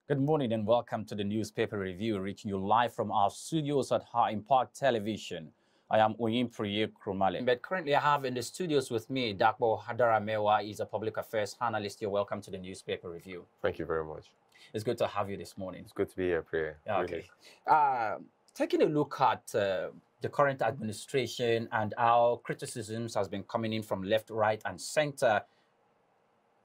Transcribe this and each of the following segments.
Good morning and welcome to the newspaper review, reaching you live from our studios at High Impact Television. I am Oyinpriye Krumale. But currently I have in the studios with me Dakbo Hadaramewa. He's a public affairs analyst. You're welcome to the newspaper review. Thank you very much. It's good to have you this morning. It's good to be here, Priya. Okay. Really. Taking a look at the current administration and how criticisms has been coming in from left, right, and center,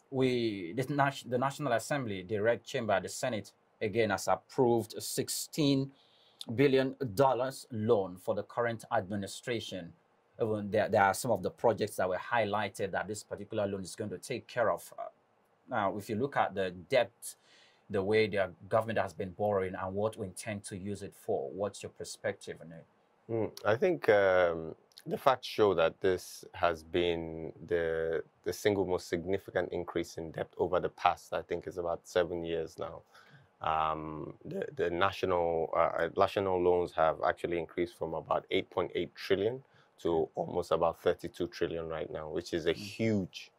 the National Assembly, the Red Chamber, the Senate, again has approved a $16 billion loan for the current administration. Even there are some of the projects that were highlighted that this particular loan is going to take care of. Now, if you look at the debt, the way the government has been borrowing and what we intend to use it for, what's your perspective on it? I think the facts show that this has been the single most significant increase in debt over the past, I think it's about 7 years now. The national loans have actually increased from about 8.8 trillion to almost about 32 trillion right now, which is a huge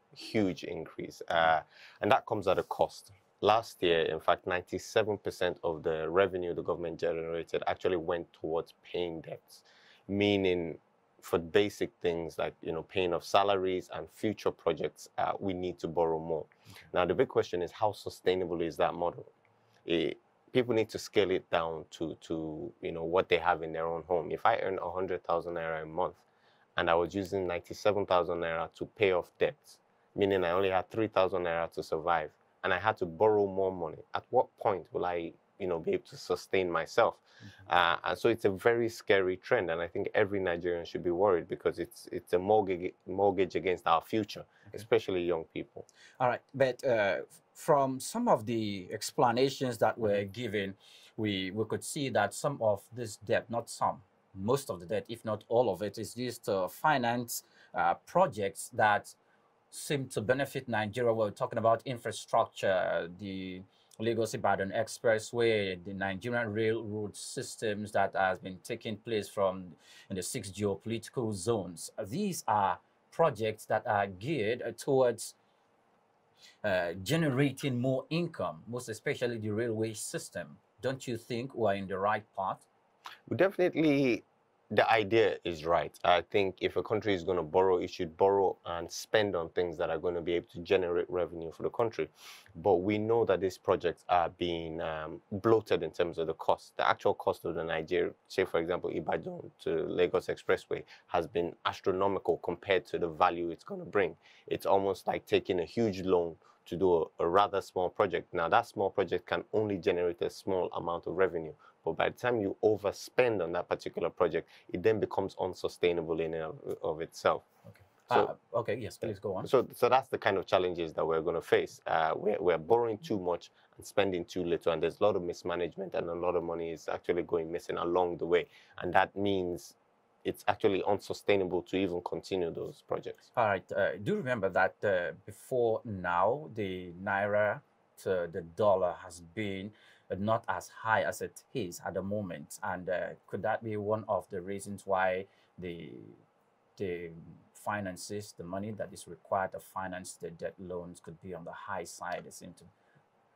increase. And that comes at a cost. Last year, in fact, 97% of the revenue the government generated actually went towards paying debts, meaning for basic things like, paying of salaries and future projects, we need to borrow more. Okay. Now, the big question is, how sustainable is that model? People need to scale it down to what they have in their own home. If I earn 100,000 naira a month and I was using 97,000 naira to pay off debts, meaning I only had 3,000 naira to survive, and I had to borrow more money, at what point will I, be able to sustain myself? And so it's a very scary trend, and I think every Nigerian should be worried because it's a mortgage against our future, especially young people. All right, but from some of the explanations that were given, we could see that some of this debt, not some, most of the debt, if not all of it, is used to finance projects that seem to benefit Nigeria. We're talking about infrastructure, the Lagos-Ibadan Expressway, the Nigerian railroad systems that has been taking place in the 6 geopolitical zones. These are projects that are geared towards generating more income, most especially the railway system. Don't you think we're in the right path? Well, definitely. The idea is right. I think if a country is going to borrow, it should borrow and spend on things that are going to be able to generate revenue for the country. But we know that these projects are being bloated in terms of the cost. The actual cost of the Nigeria, say for example, Ibadan to Lagos Expressway, has been astronomical compared to the value it's going to bring. It's almost like taking a huge loan to do a rather small project. Now, that small project can only generate a small amount of revenue. But by the time you overspend on that particular project, it then becomes unsustainable in and of itself. Okay. So, okay, yes, please go on. So that's the kind of challenges that we're going to face. We're borrowing too much and spending too little, and there's a lot of mismanagement, and a lot of money is actually going missing along the way. And that means it's actually unsustainable to even continue those projects. All right. Do remember that before now, the naira to the dollar has been not as high as it is at the moment, and could that be one of the reasons why the finances, the money that is required to finance the debt loans, could be on the high side, it seems to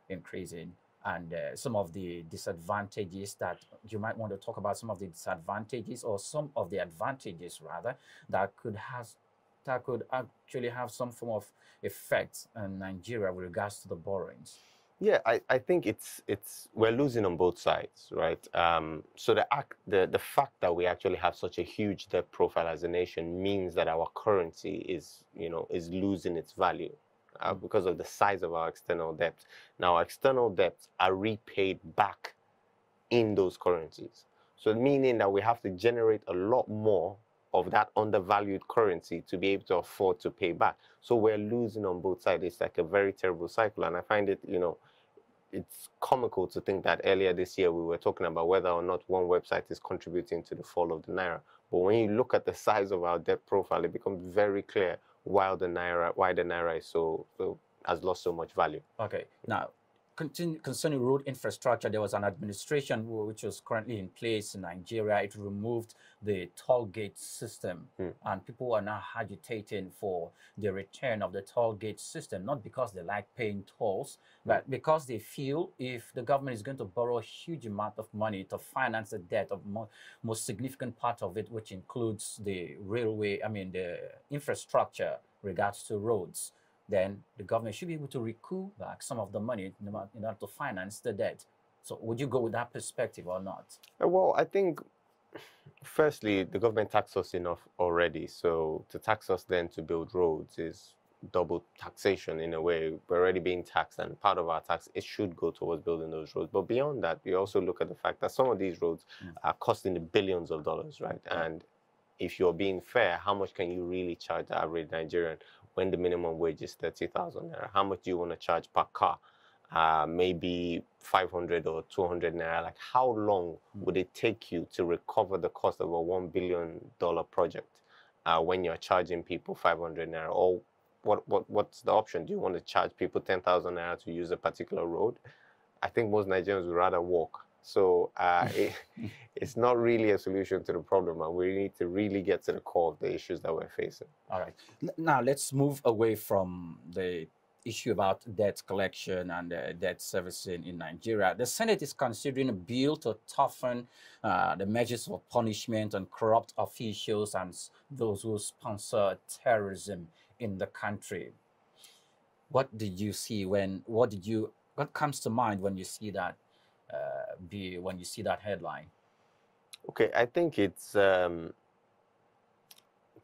increasing? And some of the disadvantages that you might want to talk about, some of the disadvantages or some of the advantages rather that could actually have some form of effect in Nigeria with regards to the borrowings. Yeah, I think we're losing on both sides, right? So the fact that we actually have such a huge debt profile as a nation means that our currency is losing its value because of the size of our external debt. Now, our external debts are repaid back in those currencies. So meaning that we have to generate a lot more of that undervalued currency to be able to afford to pay back. So we're losing on both sides. It's like a very terrible cycle. And I find it, it's comical to think that earlier this year we were talking about whether or not one website is contributing to the fall of the naira. But when you look at the size of our debt profile, it becomes very clear why the naira is has lost so much value. Okay. Now, concerning road infrastructure, there was an administration which was currently in place in Nigeria. It removed the toll gate system, and people are now agitating for the return of the toll gate system, not because they like paying tolls, but because they feel if the government is going to borrow a huge amount of money to finance the debt of most significant part of it, which includes the railway, I mean the infrastructure regards to roads, then the government should be able to recoup back some of the money in order to finance the debt. So would you go with that perspective or not? Well, I think firstly, the government taxed us enough already. So to tax us then to build roads is double taxation in a way. We're already being taxed, and part of our tax, it should go towards building those roads. But beyond that, you also look at the fact that some of these roads are costing the billions of dollars, right? And if you're being fair, how much can you really charge the average Nigerian when the minimum wage is 30,000 naira? How much do you want to charge per car? Maybe 500 or 200 naira. Like, how long would it take you to recover the cost of a $1 billion project when you're charging people 500 naira? Or what's the option? Do you want to charge people 10,000 naira to use a particular road? I think most Nigerians would rather walk. So it's not really a solution to the problem, and we need to really get to the core of the issues that we're facing. All right. Now let's move away from the issue about debt collection and debt servicing in Nigeria. The Senate is considering a bill to toughen the measures of punishment on corrupt officials and those who sponsor terrorism in the country. What did you see what comes to mind when you see that when you see that headline? Okay, I think it's to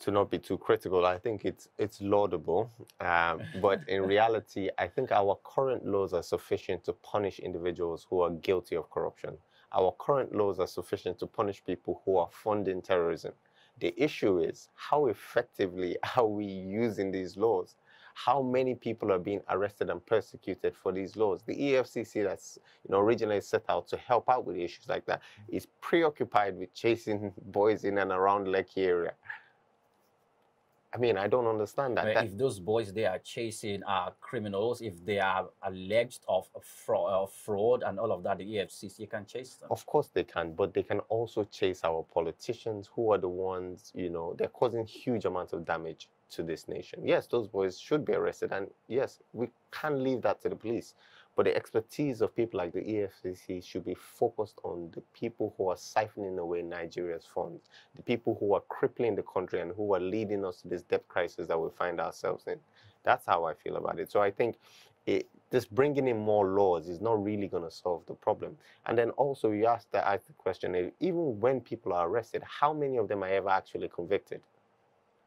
not be too critical, I think it's laudable, but in reality, I think our current laws are sufficient to punish individuals who are guilty of corruption. Our current laws are sufficient to punish people who are funding terrorism. The issue is, how effectively are we using these laws? How many people are being arrested and persecuted for these laws? The EFCC that's originally set out to help out with issues like that is preoccupied with chasing boys in and around Lekki area. I mean, I don't understand that. If those boys they are chasing are criminals, if they are alleged of fraud and all of that, the EFCC can chase them. Of course they can, but they can also chase our politicians who are the ones, they're causing huge amounts of damage to this nation. Yes, those boys should be arrested, and yes, we can't leave that to the police. But the expertise of people like the EFCC should be focused on the people who are siphoning away Nigeria's funds, the people who are crippling the country and who are leading us to this debt crisis that we find ourselves in. That's how I feel about it. So I think just bringing in more laws is not really going to solve the problem. And then also you ask the question, even when people are arrested, how many of them are ever actually convicted?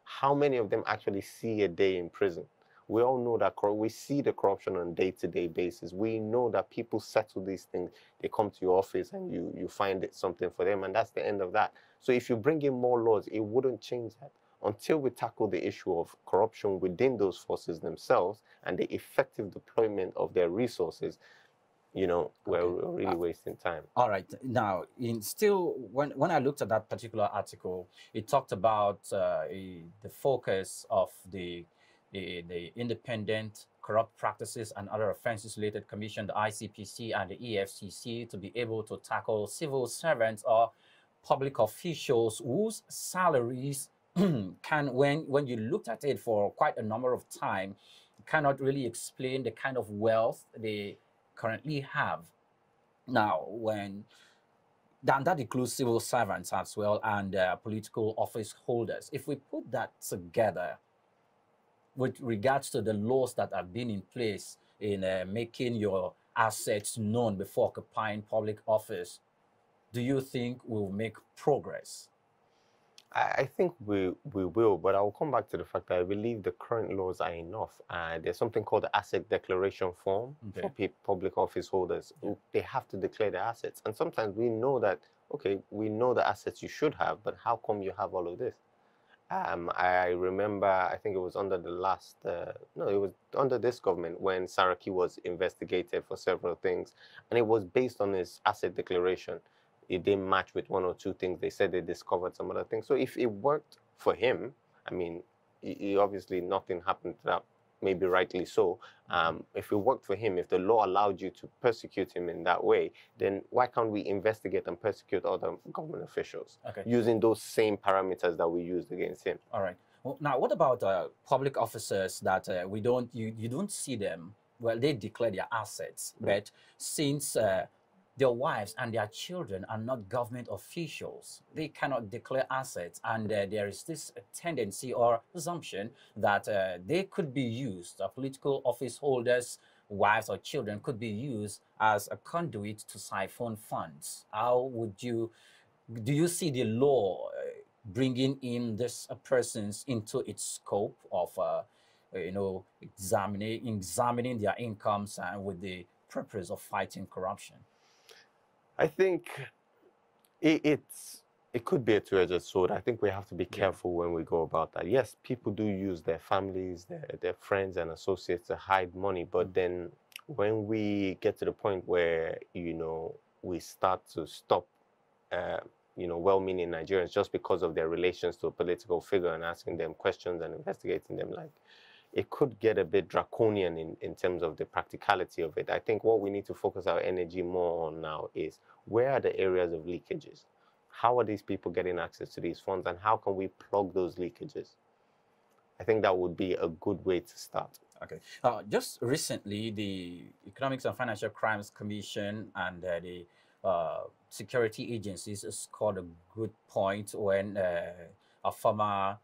How many of them actually see a day in prison? We all know that we see the corruption on a day-to-day basis. We know that people settle these things. They come to your office and you find something for them, and that's the end of that. So if you bring in more laws, it wouldn't change that. Until we tackle the issue of corruption within those forces themselves and the effective deployment of their resources, we're really wasting time. All right. Now, when I looked at that particular article, it talked about the focus of the Independent Corrupt Practices and Other Offences Related Commission, the ICPC, and the EFCC to be able to tackle civil servants or public officials whose salaries when you looked at it for quite a number of time, cannot really explain the kind of wealth they currently have. Now, that includes civil servants as well and political office holders. If we put that together, with regards to the laws that have been in place in making your assets known before occupying public office, do you think we'll make progress? I think we will, but I will come back to the fact that I believe the current laws are enough. There's something called the asset declaration form for public office holders. They have to declare their assets. And sometimes we know that, okay, we know the assets you should have, but how come you have all of this? I remember, I think it was under the last, no, it was under this government when Saraki was investigated for several things. And it was based on his asset declaration. It didn't match with one or two things. They said they discovered some other things. So if it worked for him, I mean, obviously nothing happened to that maybe rightly so. If it worked for him, if the law allowed you to persecute him in that way, then why can't we investigate and persecute other government officials using those same parameters that we used against him? All right. Well, now, what about public officers that you don't see them? Well, they declare their assets, but since their wives and their children are not government officials, they cannot declare assets, and there is this tendency or assumption that they could be used, political office holders, wives or children could be used as a conduit to siphon funds. How would you do you see the law bringing in this persons into its scope of examining their incomes and with the purpose of fighting corruption? I think it could be a two-edged sword. I think we have to be careful when we go about that. Yes, people do use their families, their friends and associates to hide money, but then when we get to the point where we start to stop well-meaning Nigerians just because of their relations to a political figure and asking them questions and investigating them, like, it could get a bit draconian in terms of the practicality of it. I think what we need to focus our energy more on now is, where are the areas of leakages? How are these people getting access to these funds, and how can we plug those leakages? I think that would be a good way to start. Okay. Just recently, the Economics and Financial Crimes Commission and the security agencies scored a good point when a former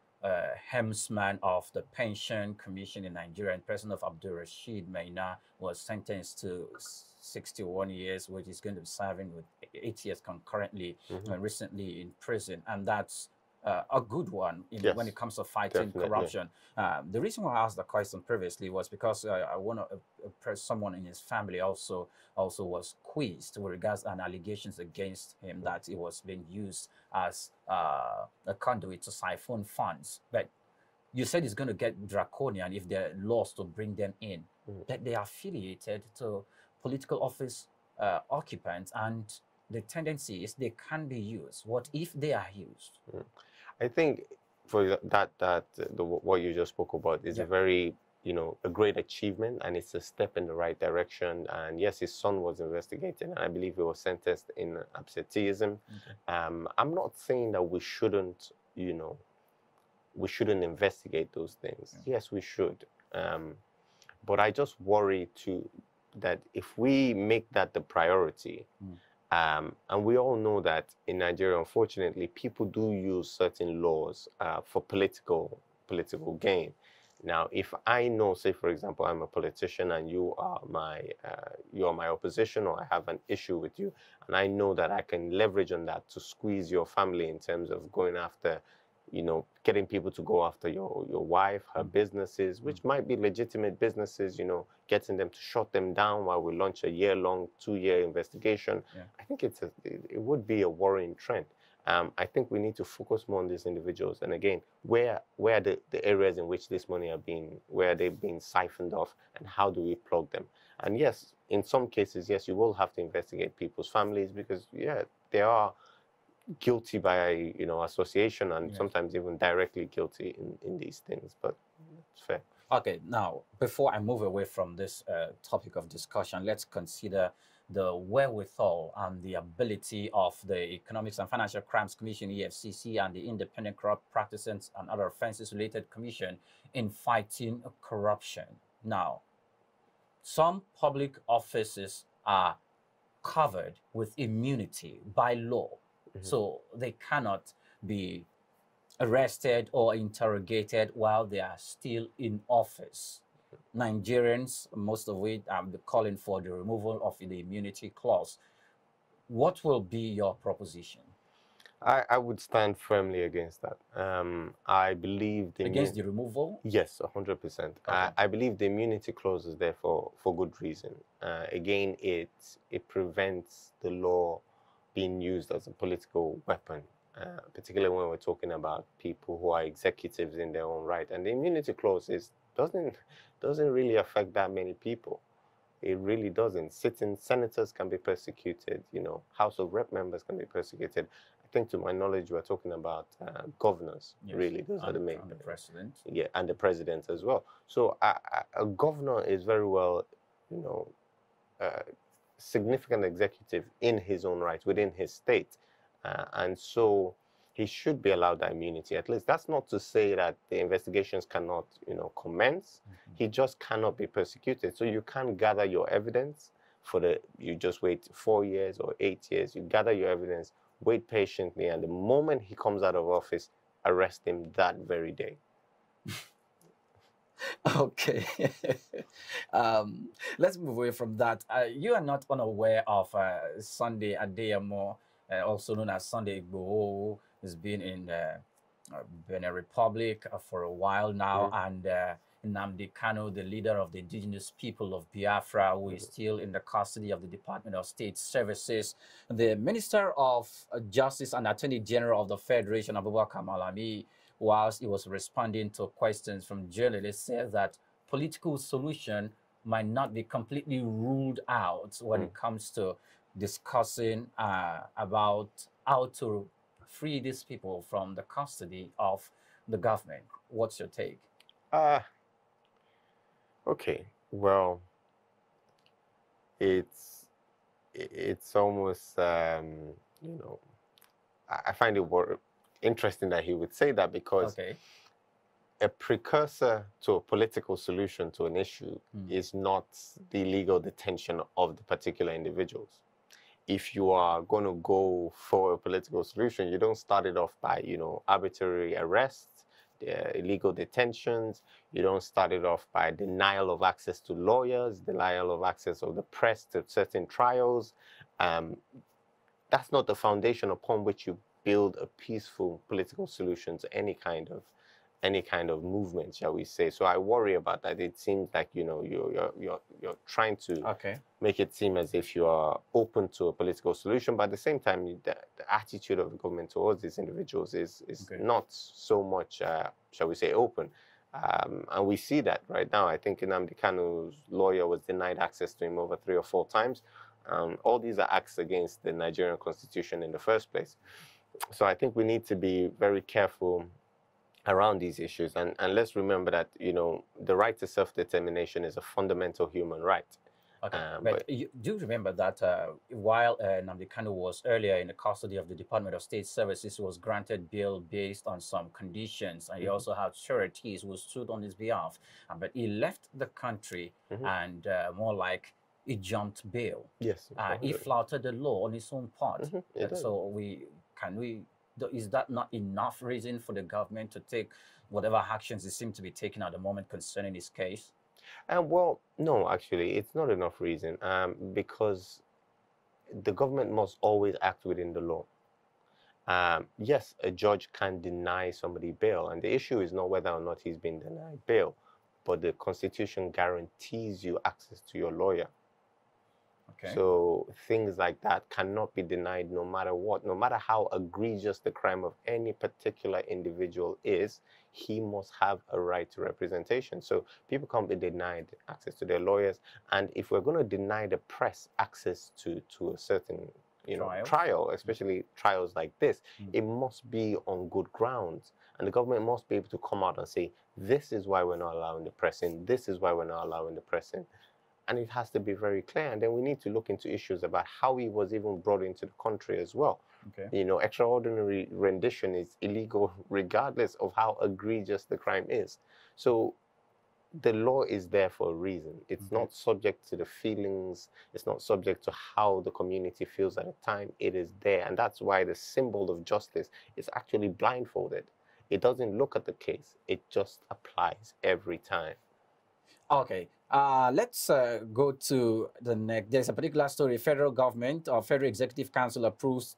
helmsman of the Pension Commission in Nigeria and president of Abdul Rashid Maina was sentenced to 61 years, which is going to be serving with 8 years concurrently, recently in prison. And that's a good one when it comes to fighting corruption. The reason why I asked the question previously was because I want to someone in his family also was quizzed with regards to allegations against him that it was being used as a conduit to siphon funds. But you said it's going to get draconian if there are laws to bring them in, that they are affiliated to political office occupants, and the tendency is they can be used. What if they are used? I think for what you just spoke about is a very, a great achievement, and it's a step in the right direction. And yes, his son was investigated, and I believe he was sentenced in absenteeism. I'm not saying that we shouldn't investigate those things. Yes, we should. But I just worry too that if we make that the priority, and we all know that in Nigeria, unfortunately, people do use certain laws for political gain. Now, if I know, say, for example, I'm a politician and you are my opposition, or I have an issue with you, and I know that I can leverage on that to squeeze your family in terms of going after, getting people to go after your wife, her businesses, which might be legitimate businesses, getting them to shut them down while we launch a year-long, 2-year investigation. I think it would be a worrying trend. I think we need to focus more on these individuals. And again, where are the areas in which this money where are they being siphoned off, and how do we plug them? And yes, in some cases, yes, you will have to investigate people's families, because they are guilty by association, and sometimes even directly guilty in these things, but it's fair. Okay, now before I move away from this topic of discussion, let's consider the wherewithal and the ability of the Economics and Financial Crimes Commission, EFCC, and the Independent Corrupt Practices and Other Offences Related Commission in fighting corruption. Now, some public offices are covered with immunity by law. So they cannot be arrested or interrogated while they are still in office. Nigerians, most of it, are calling for the removal of the immunity clause. What will be your proposition? I would stand firmly against that. I believe against the removal? Yes, 100%. I believe the immunity clause is there for good reason. Again, it prevents the law being used as a political weapon, particularly when we're talking about people who are executives in their own right. And the immunity clause doesn't really affect that many people. It really doesn't. Sitting senators can be persecuted, House of Rep members can be persecuted. I think to my knowledge, we're talking about governors. Yes. Really, those are the main. And the president. Yeah, and the president as well. So a governor is very well, you know, significant executive in his own right within his state, and so he should be allowed that immunity. At least that's not to say that the investigations cannot, you know, commence. He just cannot be persecuted. So you can't gather your evidence you just wait 4 years or 8 years. You gather your evidence, wait patiently, and the moment he comes out of office, arrest him that very day. Okay. Let's move away from that. You are not unaware of Sunday Adeyemo, also known as Sunday Igboho, has been in Benin Republic for a while now, and Nnamdi Kanu, the leader of the indigenous people of Biafra, who is still in the custody of the Department of State Services. The Minister of Justice and Attorney General of the Federation, Abubakar Malami, whilst he was responding to questions from journalists, said that political solution might not be completely ruled out when it comes to discussing about how to free these people from the custody of the government. What's your take? Okay, well, it's almost you know, I find it interesting that he would say that, because a precursor to a political solution to an issue is not the legal detention of the particular individuals. If you are going to go for a political solution, you don't start it off by, you know, arbitrary arrests, illegal detentions. You don't start it off by denial of access to lawyers, denial of access of the press to certain trials. That's not the foundation upon which you build a peaceful political solution to any kind of movement, shall we say. So I worry about that. It seems like, you know, you're trying to make it seem as if you are open to a political solution, but at the same time, the attitude of the government towards these individuals is not so much, shall we say, open. And we see that right now. I think Nnamdi Kanu's lawyer was denied access to him over 3 or 4 times. All these are acts against the Nigerian constitution in the first place. So I think we need to be very careful around these issues. And let's remember that, you know, the right to self-determination is a fundamental human right. Okay, but you do remember that while Nnamdi Kanu was earlier in the custody of the Department of State Services, he was granted bail based on some conditions, and he also had sureties who stood on his behalf. But he left the country and more like he jumped bail. Yes. He flouted the law on his own part. So is that not enough reason for the government to take whatever actions it seems to be taking at the moment concerning his case? Well, no, actually, it's not enough reason, because the government must always act within the law. Yes, a judge can deny somebody bail, and the issue is not whether or not he's been denied bail, but the Constitution guarantees you access to your lawyer. Okay. So things like that cannot be denied no matter what. No matter how egregious the crime of any particular individual is, he must have a right to representation. So people can't be denied access to their lawyers. And if we're going to deny the press access to a certain trial, especially trials like this, it must be on good grounds. And the government must be able to come out and say, this is why we're not allowing the press in, this is why we're not allowing the press in. And it has to be very clear. And then we need to look into issues about how he was even brought into the country as well. Okay. You know, extraordinary rendition is illegal regardless of how egregious the crime is. So the law is there for a reason. It's not subject to the feelings. It's not subject to how the community feels at the time. It is there. And that's why the symbol of justice is actually blindfolded. It doesn't look at the case. It just applies every time. Okay. Let's go to the next. There's a particular story. Federal government or Federal Executive Council approves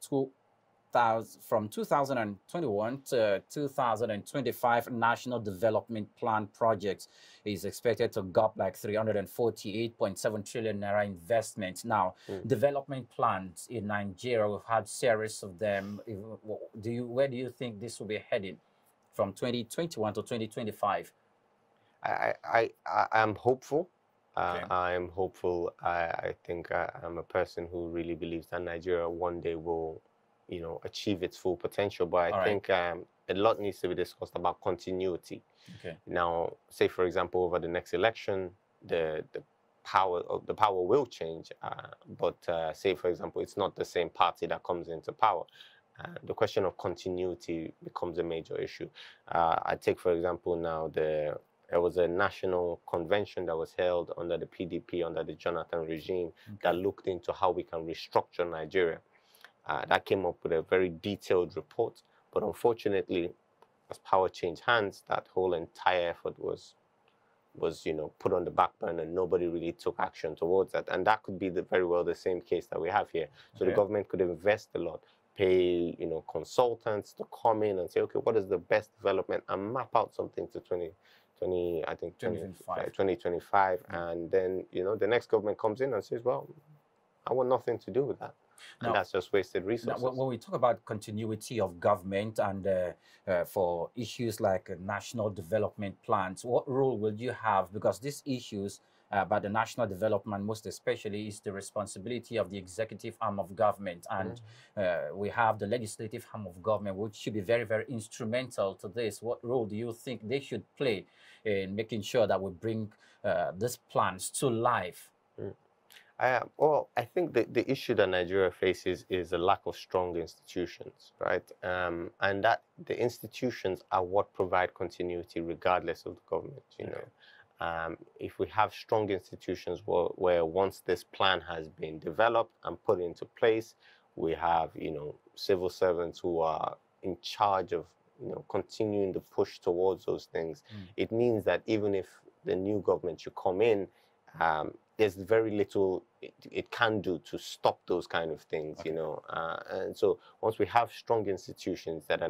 from 2021 to 2025 National Development Plan projects is expected to gulp like 348.7 trillion naira investment. Now, development plans in Nigeria, we've had series of them. Where do you think this will be heading from 2021 to 2025? I am hopeful. I am hopeful. I think I'm a person who really believes that Nigeria one day will, achieve its full potential. But I think a lot needs to be discussed about continuity. Okay. Now, say for example, over the next election, the power will change. But say for example, it's not the same party that comes into power. The question of continuity becomes a major issue. I take for example now there was a national convention that was held under the PDP, under the Jonathan regime, that looked into how we can restructure Nigeria. That came up with a very detailed report, but unfortunately, as power changed hands, that whole entire effort was put on the back burner, and nobody really took action towards that. And that could be very well the same case that we have here. So the government could invest a lot, pay consultants to come in and say, okay, what is the best development, and map out something to 2025, and then the next government comes in and says, well, I want nothing to do with that. And now, that's just wasted resources. Now, when we talk about continuity of government and for issues like national development plans, what role will you have? Because these issues about the national development, most especially, is the responsibility of the executive arm of government. And we have the legislative arm of government, which should be very, very instrumental to this. What role do you think they should play in making sure that we bring these plans to life? Well, I think the issue that Nigeria faces is a lack of strong institutions, right? And that the institutions are what provide continuity regardless of the government, if we have strong institutions where once this plan has been developed and put into place, we have, civil servants who are in charge of, continuing the push towards those things. It means that even if the new government should come in, there's very little it can do to stop those kind of things, and so once we have strong institutions that are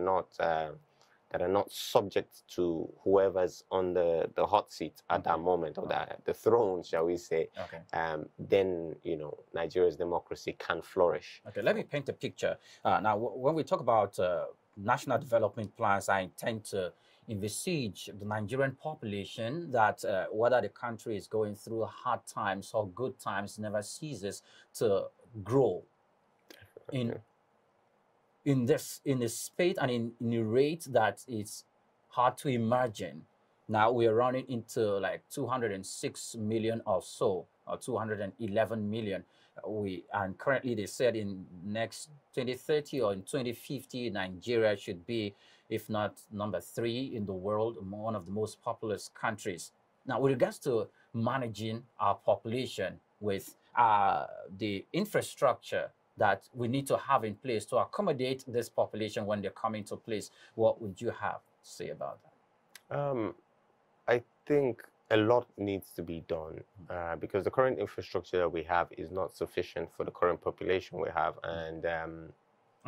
not subject to whoever's on the hot seat at that moment, or the throne, shall we say, then Nigeria's democracy can flourish. Okay, let me paint a picture. Now, when we talk about national development plans, I intend to envisage the Nigerian population that whether the country is going through hard times or good times never ceases to grow in a speed and in a rate that is hard to imagine. Now we are running into like 206 million or so, or 211 million. And currently they said in next 2030 or in 2050, Nigeria should be, if not number 3 in the world, one of the most populous countries. Now, with regards to managing our population with the infrastructure that we need to have in place to accommodate this population when they come into place, what would you have to say about that? I think a lot needs to be done because the current infrastructure that we have is not sufficient for the current population we have, and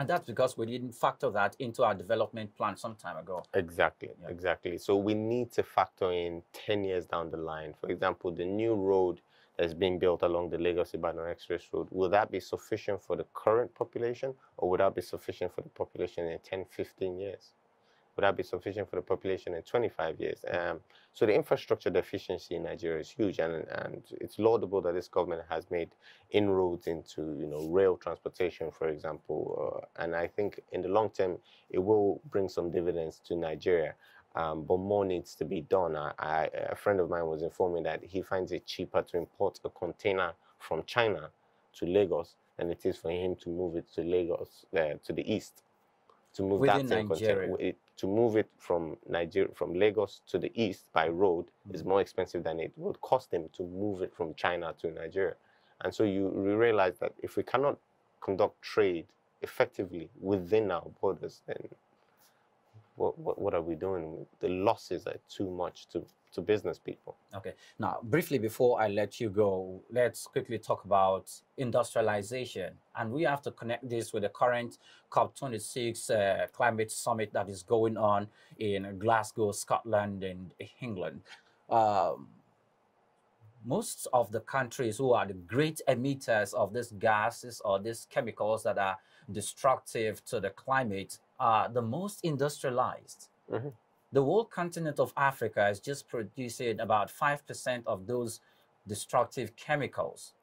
that's because we didn't factor that into our development plan some time ago. Exactly. So we need to factor in 10 years down the line. For example, the new road that's being built along the Lagos-Ibadan Express Road, will that be sufficient for the current population, or would that be sufficient for the population in 10, 15 years? Would that be sufficient for the population in 25 years? So the infrastructure deficiency in Nigeria is huge, and it's laudable that this government has made inroads into rail transportation, for example. And I think in the long term, it will bring some dividends to Nigeria. But more needs to be done. A friend of mine was informing that he finds it cheaper to import a container from China to Lagos than it is for him to move it to Lagos, to the east. To move within that same container, to move it from Lagos to the east by road is more expensive than it would cost him to move it from China to Nigeria. And so you realize that if we cannot conduct trade effectively within our borders, then what are we doing? The losses are too much to business people. Okay. Now, briefly before I let you go, let's quickly talk about industrialization. And we have to connect this with the current COP26 climate summit that is going on in Glasgow, Scotland, and England. Most of the countries who are the great emitters of these gases or these chemicals that are destructive to the climate are the most industrialized. The whole continent of Africa is just producing about 5% of those destructive chemicals.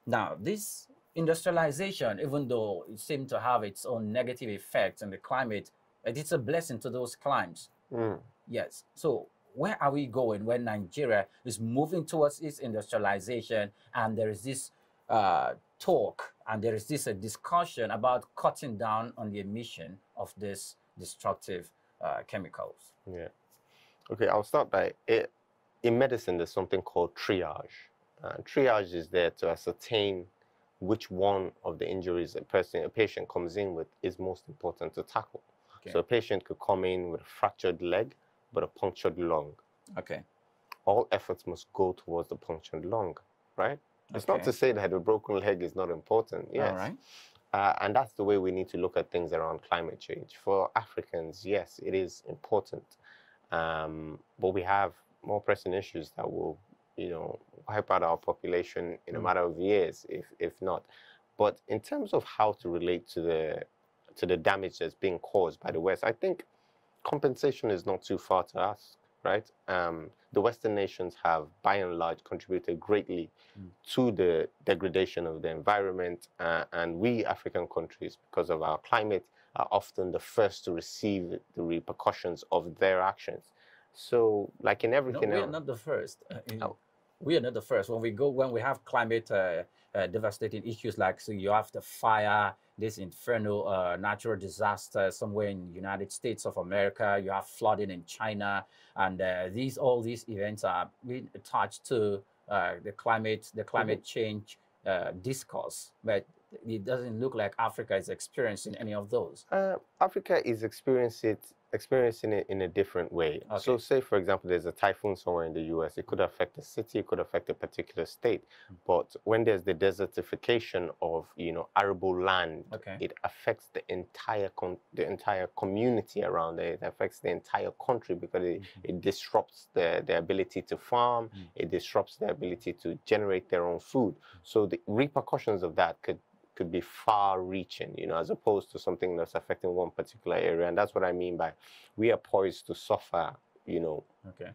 Now, this industrialization, even though it seemed to have its own negative effects on the climate, it's a blessing to those climes. Mm. Yes. So where are we going when Nigeria is moving towards its industrialization and there is this talk and there is this discussion about cutting down on the emission of these destructive chemicals? Yeah. Okay, I'll start by it. In medicine, there's something called triage. Triage is there to ascertain which one of the injuries a patient comes in with is most important to tackle. Okay. So a patient could come in with a fractured leg, but a punctured lung. Okay. All efforts must go towards the punctured lung, right? It's not Okay. to say that a broken leg is not important, yes. All right. And that's the way we need to look at things around climate change. For Africans, yes, it is important. But we have more pressing issues that will, wipe out our population in a matter of years, if not. But in terms of how to relate to the damage that's being caused by the West, I think compensation is not too far to ask, right? The Western nations have, by and large, contributed greatly to the degradation of the environment, and we African countries, because of our climate, are often the first to receive the repercussions of their actions. So, like in everything we are else, not the first. Oh. We are not the first. When we have climate devastating issues like, so you have the fire, this infernal natural disaster somewhere in the United States of America, you have flooding in China, and all these events are being attached to the climate change discourse, but it doesn't look like Africa is experiencing any of those. Africa is experiencing it in a different way. Okay. So say, for example, there's a typhoon somewhere in the US. It could affect a city, it could affect a particular state. But when there's the desertification of, arable land, Okay. it affects the entire community around it. It affects the entire country because it disrupts their ability to farm. It disrupts their ability to generate their own food. So the repercussions of that could be far-reaching, as opposed to something that's affecting one particular area. And that's what I mean by we are poised to suffer, Okay.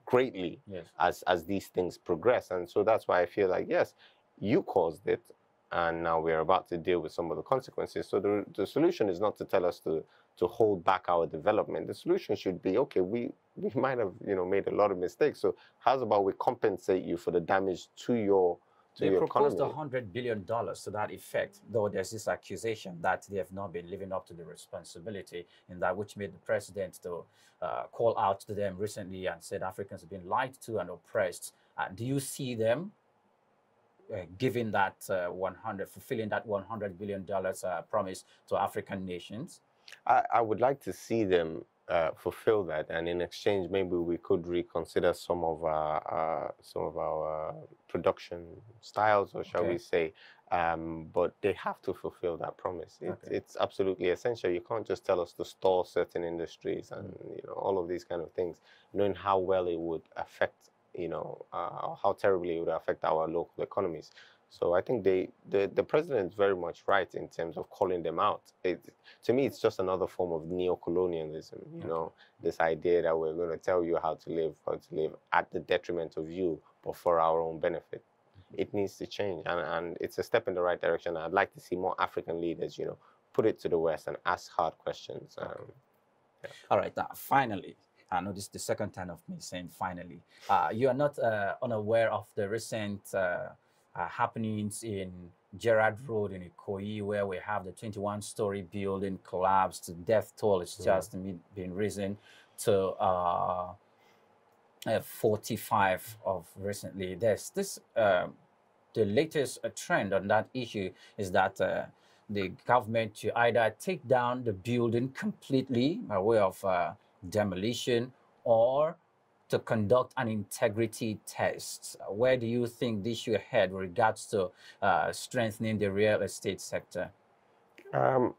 greatly, yes, as these things progress. And so that's why I feel like, yes, you caused it, and now we're about to deal with some of the consequences. So the solution is not to tell us to hold back our development. The solution should be, okay, we might have, made a lot of mistakes. So how's about we compensate you for the damage to your They proposed economy? $100 billion to that effect, though there's this accusation that they have not been living up to the responsibility in that, which made the president to call out to them recently and said Africans have been lied to and oppressed. Do you see them giving that fulfilling that $100 billion promise to African nations? I would like to see them fulfill that, and in exchange, maybe we could reconsider some of our production styles, or shall we say. But they have to fulfill that promise. It's absolutely essential. You can't just tell us to stall certain industries and all of these kind of things, knowing how well it would affect how terribly it would affect our local economies. So I think the president is very much right in terms of calling them out. To me, it's just another form of neo-colonialism, this idea that we're going to tell you how to live at the detriment of you, but for our own benefit. It needs to change, and it's a step in the right direction. I'd like to see more African leaders, put it to the West and ask hard questions. All right, now, finally, I know this is the second time of me saying finally. You are not unaware of the recent happenings in Gerard Road in Ikoyi, where we have the 21-story building collapsed. The death toll is just been risen to 45 of recently. There's this, the latest trend on that issue is that the government should either take down the building completely by way of demolition, or to conduct an integrity test. Where do you think this should head with regards to strengthening the real estate sector? I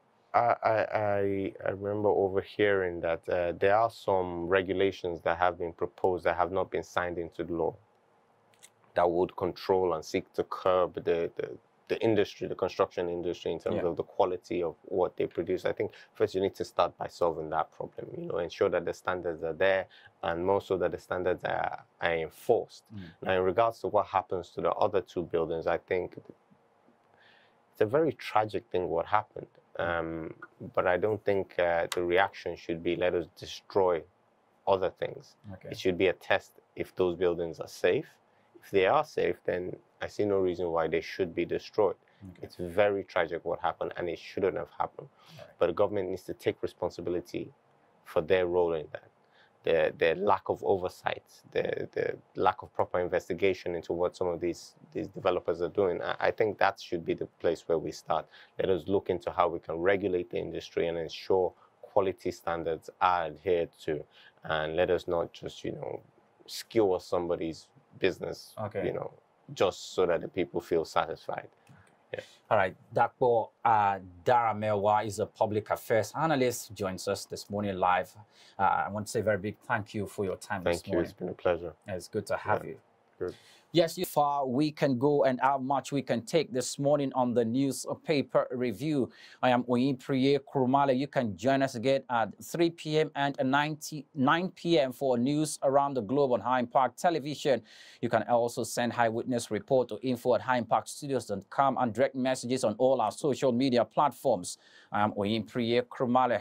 remember overhearing that there are some regulations that have been proposed that have not been signed into the law that would control and seek to curb the industry, the construction industry, in terms of the quality of what they produce. I think first you need to start by solving that problem, ensure that the standards are there, and more so that the standards are enforced. Now, in regards to what happens to the other two buildings, I think it's a very tragic thing what happened. But I don't think the reaction should be let us destroy other things. Okay. It should be a test if those buildings are safe. If they are safe, then I see no reason why they should be destroyed. Okay. It's very tragic what happened, and it shouldn't have happened. Right. But the government needs to take responsibility for their role in that. The lack of oversight, the lack of proper investigation into what some of these developers are doing. I think that should be the place where we start. Let us look into how we can regulate the industry and ensure quality standards are adhered to, and let us not just, skewer somebody's business, okay. Just so that the people feel satisfied. Yeah. All right, Dr. Daramewa is a public affairs analyst, joins us this morning live. I want to say a very big thank you for your time this morning. Thank you, it's been a pleasure. It's good to have you. Good. Yes, far we can go and how much we can take this morning on the newspaper review. I am Oyin Kurumale. You can join us again at 3 p.m. and 9 p.m. for news around the globe on High Impact Television. You can also send Eyewitness Report to info@highimpactstudios.com and direct messages on all our social media platforms. I am Oyin Kurumale.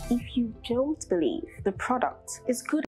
If you don't believe the product is good